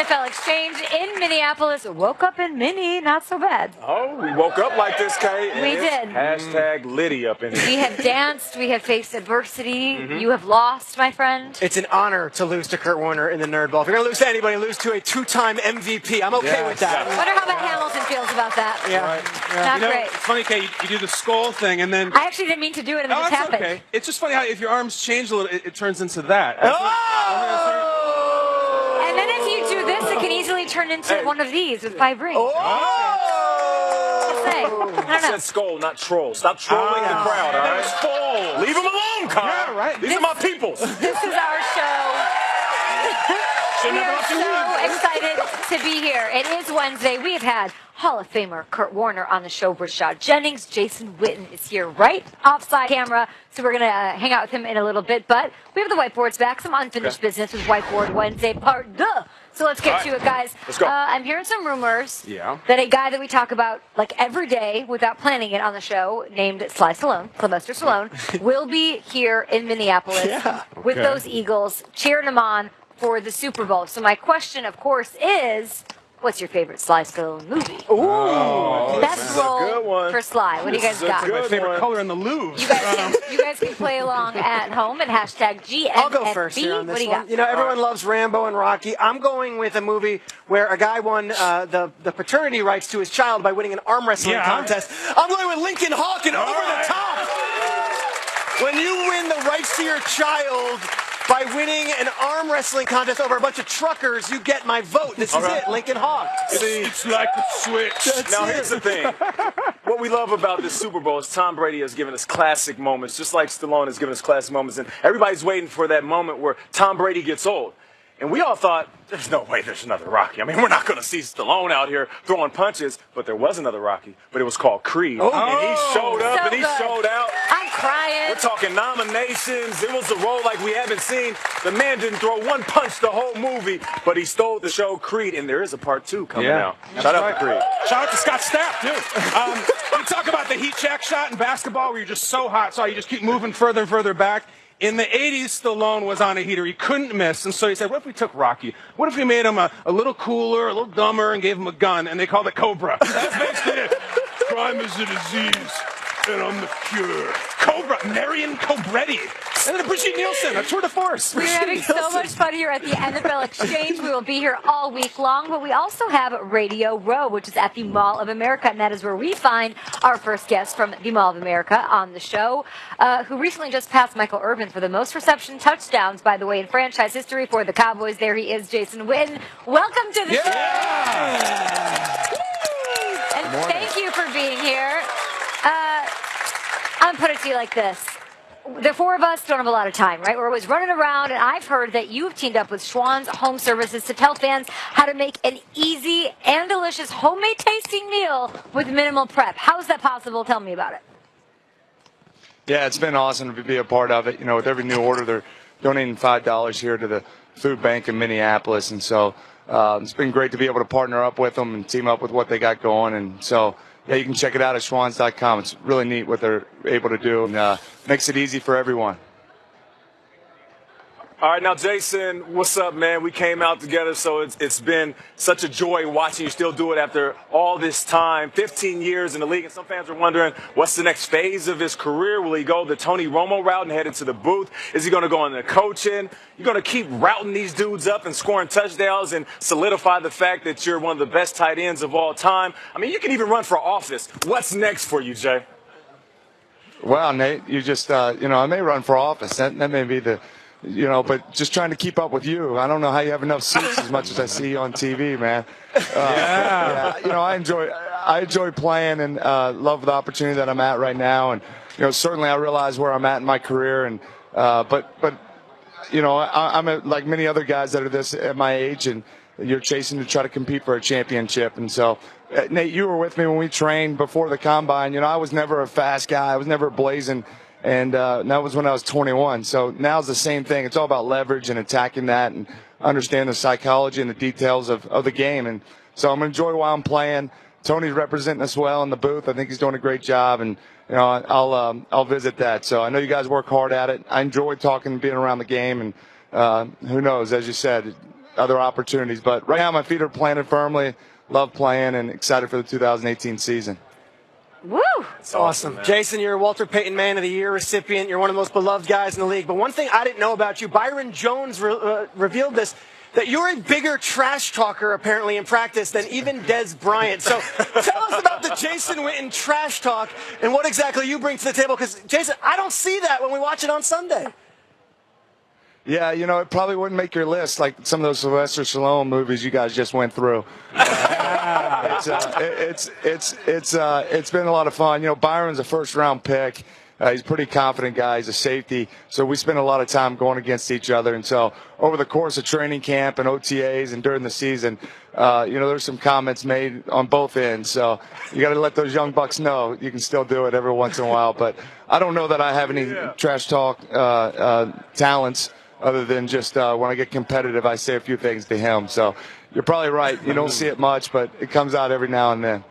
NFL Exchange in Minneapolis. Woke up in Minnie, not so bad. Oh, we woke up like this, Kay. We did. Hashtag Liddy up in here. We have danced. We have faced adversity. You have lost, my friend. It's an honor to lose to Kurt Warner in the Nerd Ball. If you're going to lose to anybody, lose to a two-time MVP. I'm okay with that. I wonder how Matt Hamilton feels about that. Yeah. Not great. It's funny, Kay, you do the skull thing, and then... I actually didn't mean to do it, and it just happened. Okay. It's just funny how if your arms change a little, it turns into that. And then if you do this, it can easily turn into one of these with 5 rings. I don't know. Said skull, not troll. Stop trolling the crowd, all right? Skull. Leave them alone, Kyle. Yeah, right. These are my peoples. This is our show. We are so excited to be here. It is Wednesday. We have had Hall of Famer Kurt Warner on the show. Rashad Jennings, Jason Witten is here right offside camera, so we're going to hang out with him in a little bit. But we have the whiteboards back, some unfinished business with Whiteboard Wednesday part 2. So let's get to it, guys. Let's go. I'm hearing some rumors that a guy that we talk about like every day without planning it on the show, named Sylvester Stallone, will be here in Minneapolis with those Eagles, cheering them on for the Super Bowl. So my question, of course, is, what's your favorite Sly Stallone movie? Ooh, best role for Sly. What do you guys got? My favorite color in the Louvre. You guys can play along at home and hashtag GNFB. I'll go first here on this what do you one. got? You know, everyone loves Rambo and Rocky. I'm going with a movie where a guy won the paternity rights to his child by winning an arm wrestling contest. I'm going with Lincoln Hawk and Over the Top. When you win the rights to your child by winning an arm wrestling contest over a bunch of truckers, you get my vote. This is it, Lincoln Hawk. It's like a switch. Now, here's the thing. What we love about this Super Bowl is Tom Brady has given us classic moments, just like Stallone has given us classic moments. And everybody's waiting for that moment where Tom Brady gets old. And we all thought, there's no way there's another Rocky. I mean, we're not going to see Stallone out here throwing punches. But there was another Rocky. But it was called Creed. And he showed up and he showed out. I'm crying. We're talking nominations. It was a role like we haven't seen. The man didn't throw one punch the whole movie, but he stole the show Creed. And there is a part 2 coming out. Shout out to Creed. Shout out to Scott Stapp, too. You talk about the heat check shot in basketball where you're just so hot, so you just keep moving further and further back. In the 80s, Stallone was on a heater. He couldn't miss. And so he said, what if we took Rocky? What if we made him a little cooler, a little dumber, and gave him a gun? And they called it Cobra. That's basically it. Crime is a disease, and I'm the cure. Cobra, Marion Cobretti. And then Brigitte Nielsen, a tour de force. We're having so much fun here at the NFL Exchange. We will be here all week long, but we also have Radio Row, which is at the Mall of America, and that is where we find our first guest from the Mall of America on the show, who recently just passed Michael Irvin for the most reception touchdowns, by the way, in franchise history for the Cowboys. There he is, Jason Witten. Welcome to the show. And thank you for being here. I'm going to put it to you like this. The 4 of us don't have a lot of time, right? We're always running around, and I've heard that you've teamed up with Schwann's Home Services to tell fans how to make an easy and delicious homemade tasting meal with minimal prep. How is that possible? Tell me about it. Yeah, it's been awesome to be a part of it. You know, with every new order, they're donating $5 here to the food bank in Minneapolis, and so it's been great to be able to partner up with them and team up with what they got going, and so yeah, you can check it out at schwans.com. It's really neat what they're able to do, and makes it easy for everyone. All right, now, Jason, what's up, man? We came out together, so it's been such a joy watching you still do it after all this time, 15 years in the league. And some fans are wondering, what's the next phase of his career? Will he go the Tony Romo route and head into the booth? Is he going to go into coaching? You're going to keep routing these dudes up and scoring touchdowns and solidify the fact that you're one of the best tight ends of all time? I mean, you can even run for office. What's next for you, Jay? Well, Nate, you just, I may run for office. That may be the... but just trying to keep up with you. I don't know how you have enough seats as much as I see you on TV, man. I enjoy playing and love the opportunity that I'm at right now. And certainly I realize where I'm at in my career. And but I'm like many other guys that are this at my age, and you're chasing to try to compete for a championship. And so, Nate, you were with me when we trained before the combine. I was never a fast guy. I was never blazing. And that was when I was 21. So now's the same thing. It's all about leverage and attacking that and understand the psychology and the details of the game. And so I'm going to enjoy while I'm playing. Tony's representing us well in the booth. I think he's doing a great job. And, I'll visit that. So I know you guys work hard at it. I enjoy talking and being around the game. And who knows, as you said, other opportunities. But right now, my feet are planted firmly. Love playing and excited for the 2018 season. Woo! That's awesome. Jason, you're a Walter Payton Man of the Year recipient. You're one of the most beloved guys in the league. But one thing I didn't know about you, Byron Jones revealed this, that you're a bigger trash talker, apparently, in practice than even Des Bryant. So tell us about the Jason Witten trash talk and what exactly you bring to the table. Because, Jason, I don't see that when we watch it on Sunday. Yeah, you know, it probably wouldn't make your list like some of those Sylvester Stallone movies you guys just went through. It's been a lot of fun. You know, Byron's a first-round pick. He's a pretty confident guy. He's a safety. So we spend a lot of time going against each other. And so over the course of training camp and OTAs and during the season, you know, there's some comments made on both ends. So you got to let those young bucks know you can still do it every once in a while. But I don't know that I have any trash talk talents. Other than just when I get competitive, I say a few things to him. So you're probably right. You don't see it much, but it comes out every now and then.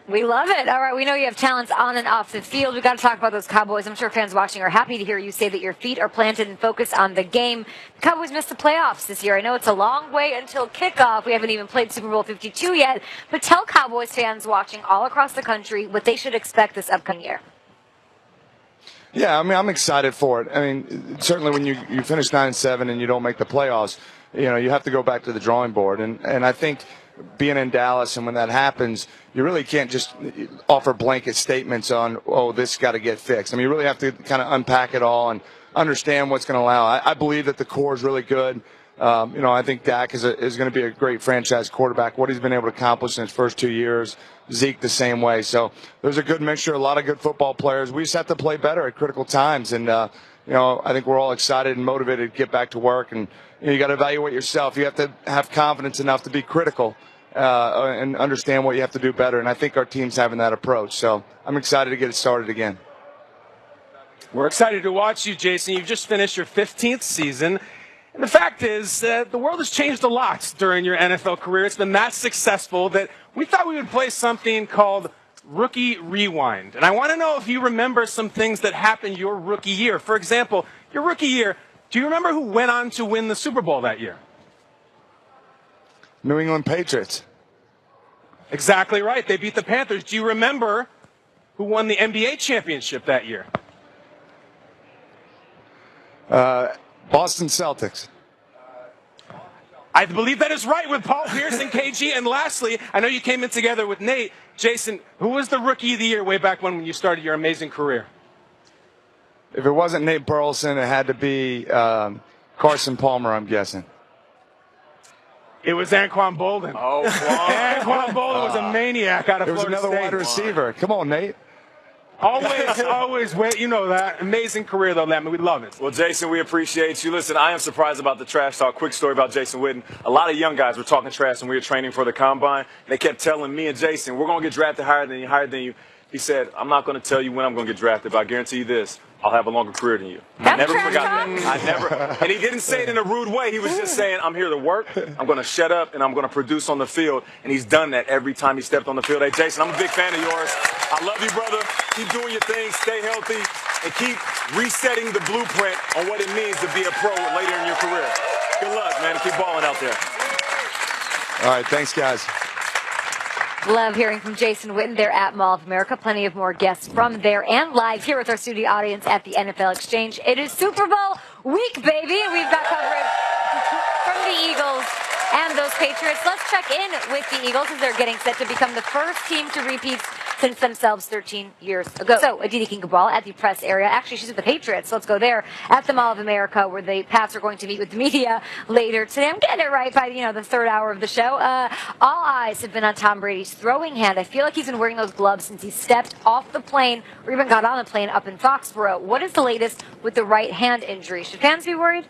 We love it. All right, we know you have talents on and off the field. We've got to talk about those Cowboys. I'm sure fans watching are happy to hear you say that your feet are planted and focused on the game. The Cowboys missed the playoffs this year. I know it's a long way until kickoff. We haven't even played Super Bowl 52 yet. But tell Cowboys fans watching all across the country what they should expect this upcoming year. Yeah, I mean, I'm excited for it. I mean, certainly when you finish 9-7 and you don't make the playoffs, you know, you have to go back to the drawing board. And I think being in Dallas and when that happens, you really can't just offer blanket statements on, oh, this got to get fixed. I mean, you really have to kind of unpack it all and understand what's going to allow. I believe that the core is really good. You know, I think Dak is going to be a great franchise quarterback. What he's been able to accomplish in his first 2 years, Zeke the same way. So there's a good mixture, a lot of good football players. We just have to play better at critical times. And, you know, I think we're all excited and motivated to get back to work. And you got to evaluate yourself. You have to have confidence enough to be critical and understand what you have to do better. And I think our team's having that approach. So I'm excited to get it started again. We're excited to watch you, Jason. You've just finished your 15th season. And the fact is that the world has changed a lot during your NFL career. It's been that successful that we thought we would play something called Rookie Rewind. And I want to know if you remember some things that happened your rookie year. For example, your rookie year, do you remember who went on to win the Super Bowl that year? New England Patriots. Exactly right. They beat the Panthers. Do you remember who won the NBA championship that year? Boston Celtics. I believe that is right with Paul Pierce and KG. And lastly, I know you came in together with Nate. Jason, who was the Rookie of the Year way back when you started your amazing career? If it wasn't Nate Burleson, it had to be Carson Palmer, I'm guessing. It was Anquan Bolden. Oh, wow. Anquan Bolden was a maniac out of It was Florida another State. wide receiver. Come on, Nate. Always, you know that. Amazing career, though, Lemon. We love it. Well, Jason, we appreciate you. Listen, I am surprised about the trash talk. Quick story about Jason Witten. A lot of young guys were talking trash when we were training for the Combine. They kept telling me and Jason, we're going to get drafted higher than you. He said, I'm not going to tell you when I'm going to get drafted, but I guarantee you this. I'll have a longer career than you. I never forgot that. I never. And he didn't say it in a rude way. He was just saying, I'm here to work. I'm going to shut up, and I'm going to produce on the field. And he's done that every time he stepped on the field. Hey, Jason, I'm a big fan of yours. I love you, brother. Keep doing your thing. Stay healthy. And keep resetting the blueprint on what it means to be a pro later in your career. Good luck, man. And keep balling out there. All right. Thanks, guys. Love hearing from Jason Witten there at Mall of America. Plenty of more guests from there and live here with our studio audience at the NFL Exchange. It is Super Bowl week, baby, and we've got coverage from the Eagles and those Patriots. Let's check in with the Eagles as they're getting set to become the first team to repeat since themselves 13 years ago. So, Aditi Kinkabal at the press area. Actually, she's with the Patriots. So let's go there at the Mall of America where the Pats are going to meet with the media later today. I'm getting it right by, the third hour of the show. All eyes have been on Tom Brady's throwing hand. I feel like he's been wearing those gloves since he stepped off the plane or even got on the plane up in Foxborough. What is the latest with the right hand injury? Should fans be worried?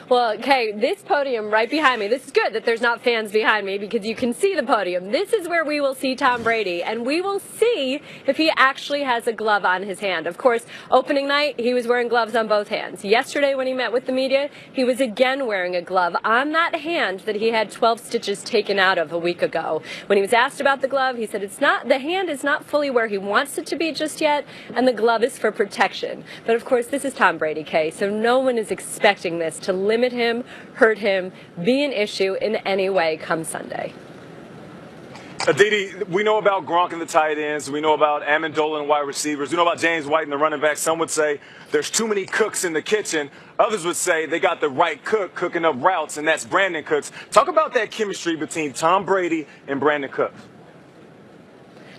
Well, okay, this podium right behind me, this is good that there's not fans behind me because you can see the podium. This is where we will see Tom Brady, and we will see if he actually has a glove on his hand. Of course, opening night, he was wearing gloves on both hands. Yesterday when he met with the media, he was again wearing a glove on that hand that he had 12 stitches taken out of a week ago. When he was asked about the glove, he said the hand is not fully where he wants it to be just yet, and the glove is for protection. But of course, this is Tom Brady, Kay, so no one is expecting this to limit him, hurt him, be an issue in any way come Sunday. Aditi, we know about Gronk and the tight ends. We know about Amendola and wide receivers. We know about James White and the running back. Some would say there's too many cooks in the kitchen. Others would say they got the right cook cooking up routes, and that's Brandon Cooks. Talk about that chemistry between Tom Brady and Brandon Cooks.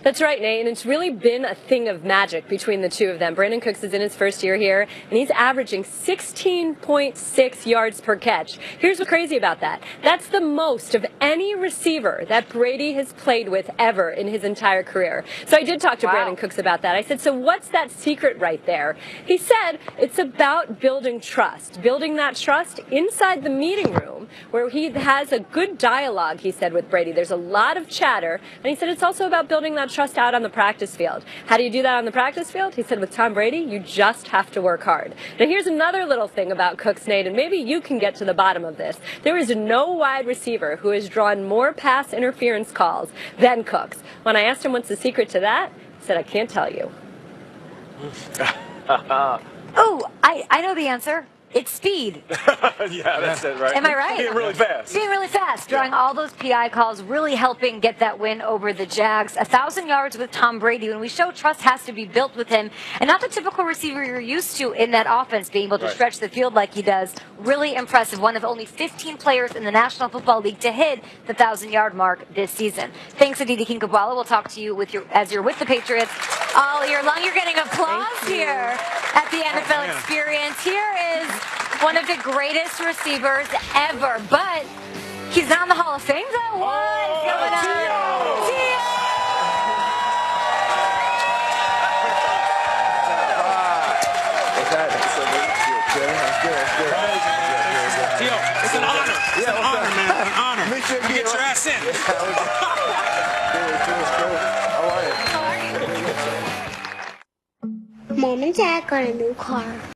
That's right, Nate, and it's really been a thing of magic between the two of them. Brandon Cooks is in his first year here, and he's averaging 16.6 yards per catch. Here's what's crazy about that. That's the most of any receiver that Brady has played with ever in his entire career. So I did talk to Brandon Cooks about that. I said, so what's that secret right there? He said it's about building trust, building that trust inside the meeting room where he has a good dialogue, he said, with Brady. There's a lot of chatter, and he said it's also about building that trust out on the practice field. How do you do that on the practice field? He said with Tom Brady, you just have to work hard. Now here's another little thing about Cooks, Nate, and maybe you can get to the bottom of this. There is no wide receiver who has drawn more pass interference calls than Cooks. When I asked him what's the secret to that, he said, I can't tell you. Oh, I know the answer. It's speed. Yeah, that's it, right? Am I right? Being really fast. Being really fast, drawing all those PI calls, really helping get that win over the Jags. 1,000 yards with Tom Brady. When we show trust has to be built with him, and not the typical receiver you're used to in that offense, being able to stretch the field like he does. Really impressive. One of only 15 players in the National Football League to hit the 1,000-yard mark this season. Thanks, Aditi Kinkhabwala. We'll talk to you as you're with the Patriots all year long. You're getting applause here at the NFL Experience. Here is one of the greatest receivers ever, but he's not in the Hall of Fame, though. What's going on? T.O. T.O., it's an honor. It's an honor, man. An honor. You get your ass in. Mom and Dad got a new car.